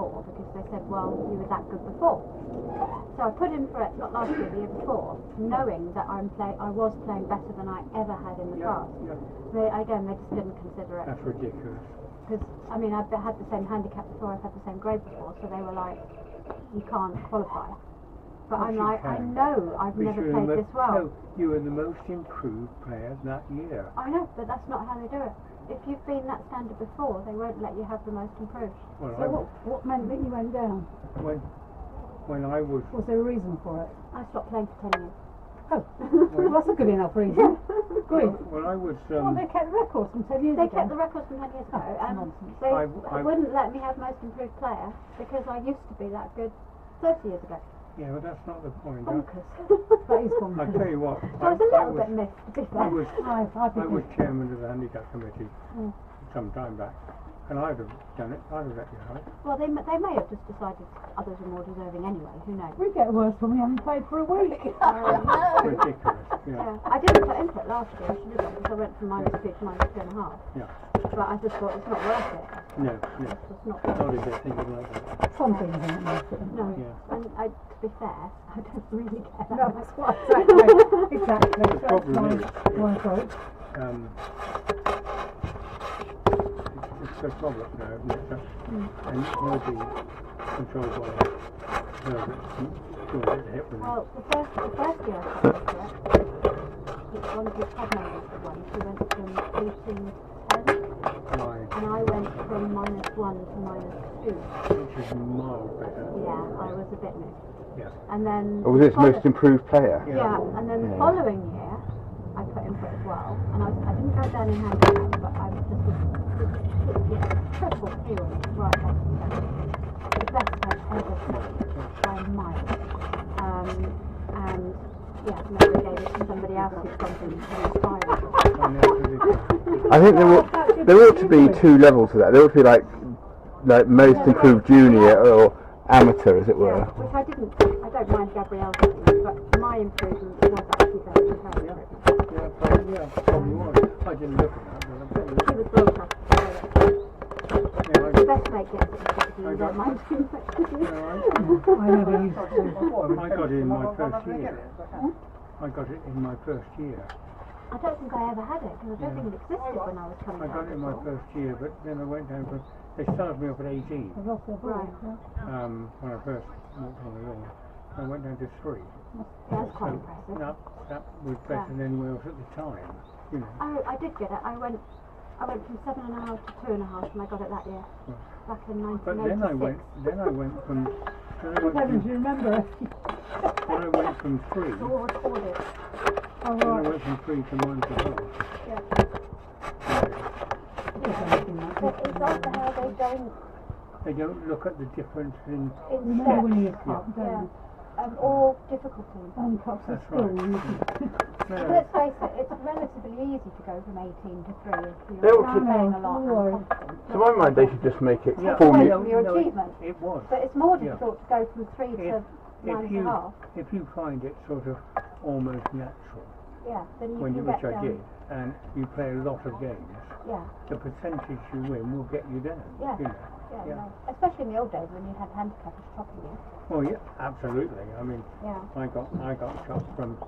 before because they said, well, you were that good before. So I put in for it, not last year, the year before, knowing that I was playing better than I ever had in the past. Yeah. They just didn't consider it. That's ridiculous. Because, I mean, I've had the same handicap before, I've had the same grade before, so they were like, you can't qualify. But I'm like, I know I've never played this well. No, you were the most improved player that year. I know, but that's not how they do it. If you've been that standard before, they won't let you have the most improved. Well, So what meant that you went down? When I was... Was there a reason for it? I stopped playing for 10 years. Oh, well, that's a good enough reason. Good. Well, I was... Well, they kept records from 10 years They ago. kept the records from 10 years ago, and they wouldn't let me have most improved player because I used to be that good 30 years ago. Yeah, but that's not the point. Bonkers. That is bonkers. I'll tell you what. So I was a little bit miffed, to be fair. I was chairman of the handicap committee some time back, and I'd have done it. I'd have let you have it. Well, they may have just decided others are more deserving anyway. Who knows? We get worse when we haven't played for a week. Ridiculous. Yeah. I didn't put input last year. I should have done because I went from -2 to -2.5. Yeah. But I just thought it's not worth it. No. It's not. Not if they're thinking like that. Some things aren't worth it. No. Yeah. And to be fair, I don't really care that No, much. that's what exactly. Exactly. The problem is, my approach. it's so public now, isn't it? And it will be controlled by whoever it's hit with. Well, the first year I put into it, one of the club members won. She went from 18 to 10. Right. And I went from -1 to -2. Which is miles better. Yeah, I was a bit miffed. Yeah. And then... Was this most improved player? Yeah, and then the following year, I put input as well. And I didn't go down in handicap, but I was just triple feeling right next to them. The best I've ever played by a mile. And yeah, maybe gave it to somebody else who's something inspiring. I think there ought to be two levels to that. There ought to be like most improved junior or amateur, as it were. Yeah, which I didn't. I don't mind Gabrielle's improvement, but my improvement was actually better than her improvement. Yeah, probably was. I didn't look at that, but She was well tough. The best mate gets it because you don't mind too much. I never used to. I got it in my first year. I got it in my first year. I don't think I ever had it because I don't think it existed when I was coming I down. got it in my first year, but then I went down for... They started me off at 18 Right. when I first walked on the lawn. I went down to 3. That's quite impressive. That was better than anywhere else at the time. You know. I did get it. I went from 7.5 to 2.5 and I got it that year. Back in 1986. But then I went from... Don't you remember? Then I went from 3. It's all recorded. Oh, Then I right. went from 3 to 1.5. Yeah. But it's also how They don't look at the difference in... You know when you yeah. cup, don't you? All difficulties. One cup's a That's school. But let's face it, it's relatively easy to go from 18 to 3 if They you're ought to- playing a lot and confident. To my mind, they should just make it Yeah. formula. From your achievement. It was. But it's more difficult to go from 3 to If 9.5. if you find it sort of almost natural, Yeah, then you which can get I down. did, and you play a lot of games, Yeah, the percentage you win will get you down. Yeah. You know. yeah, no. Especially in the old days when you had handicappers chopping you. Well, yeah, absolutely. I mean, Yeah. I got shot from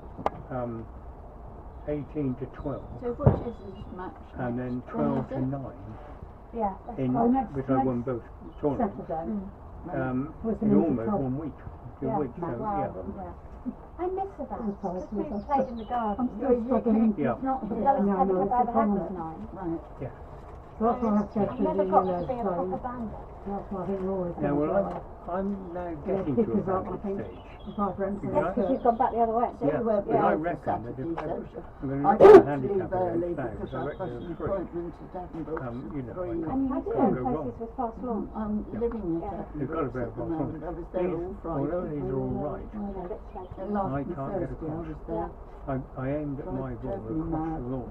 18 to 12, So what is this match? and then 12 to 9, Yeah, that's in Oh, next- which I won both tournaments. Saturday. In the almost club. 1 week. Yeah, So yeah. I miss that. I'm sorry, Because we I'm played in the garden. I'm still struggling. Yeah. Not The here. lowest No, handicap I it's ever had a was problem. 9. Right. So that's why I have to I've actually never do got your to be a so proper bandit. that's why I think we're always Now, going well, to I'm now getting pick to a us up, I bandit think. stage. If I rent Yeah. That's because you've gone back the other way. So Yeah, you won't be but I able to reckon that Saturday, if so I'm going to I look at the have to handicap leave early against Bags, because I I've reckon got an there's 3. appointment at Edinburgh you know, 3. And you Can't do go in wrong. places with fast lawn. I'm living at Yeah. You've got to Edinburgh be at the able to moment. I was there all although Friday. these are all right, And last I can't get Thursday I across. was there. I aimed at my ball Totally across mad. the lawn.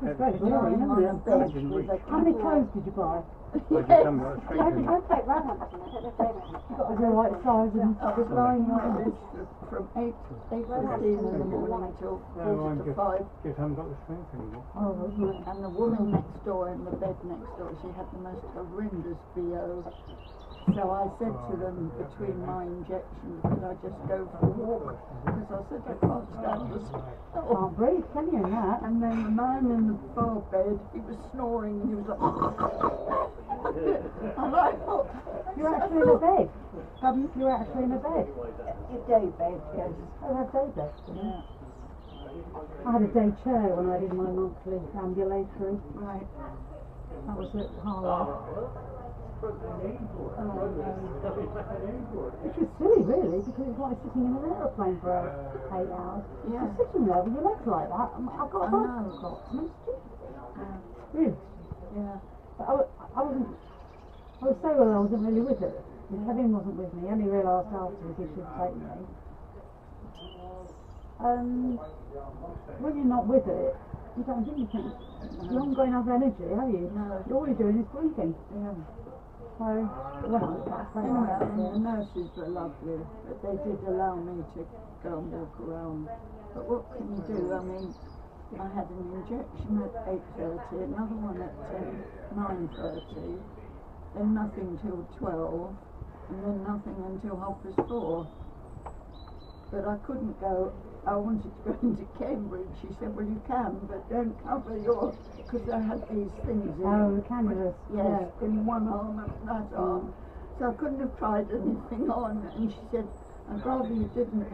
It's very boring, isn't it? bed didn't with reach. a How many cat. clothes did you buy? I just haven't got a straight I in. go play at Roehampton. I don't know if they went. You've got to do the right size and I was lying like this from 8:15 in the morning till No, 4 to 5. just haven't got the strength anymore. oh, wasn't it? And the woman next door in the bed next door, she had the most horrendous BO. So I said to them between my injections that I just go for a walk because I said I can't stand the smell. Can't breathe, can you, in that? And then the man in the far bed, he was snoring and he was like, and I thought, You're actually in a bed. Pardon? You're actually in a bed. A day bed, yes. I had day bed. Yeah, I had a day chair when I did my monthly ambulatory. right. That was at Harlow. Which was silly, really, because it's like sitting in an aeroplane for 8 hours. Yeah. Just sitting there with your legs like that. I've got a I back know. got. I mean, it's stupid. Yeah. Really. Yeah. But I was so ill I wasn't really with it. Kevin wasn't with me. I only realised afterwards he should take me. When you're not with it, you don't do anything. You haven't got enough energy, have you? No. All you're doing is breathing. Yeah. So, well, that's very Anyway, nice. and the nurses were lovely, but they did allow me to go and walk around. But what can you do? I mean, I had an injection at 8:30, another one at 9:30, then nothing till 12, and then nothing until 4:30. But I couldn't go. I wanted to go into Cambridge. She said, well, you can, but don't cover your... Because I had these things in... Oh, the cannulas. Yes, in one arm and that arm. So I couldn't have tried anything on. And she said, I'd rather you didn't,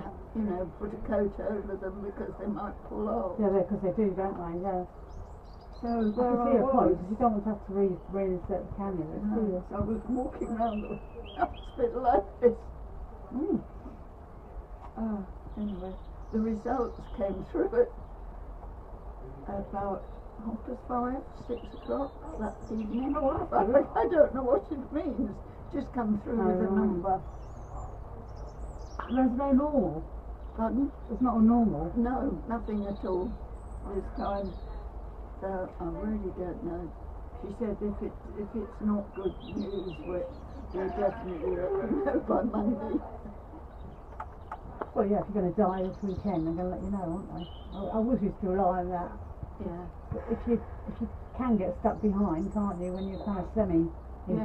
put a coat over them because they might pull off. Yeah, because they do, don't they? Yeah. So I can there see I a point, was. because you don't want to have to reinsert the cannulas, do you? So I was walking around the hospital like this. Anyway, the results came through at about 5:30, 6 o'clock that evening. I don't know what it means. Just come through with a right. number. There's no normal. Pardon? It's not a normal. No, nothing at all this time. So I really don't know. She said if it's not good news, we'll definitely let you know by Monday. Well, yeah, if you're going to die this weekend, they're going to let you know, aren't they? I wish you to rely on that. Yeah. But if you can get stuck behind, can't you, when you're kind of semi-informed?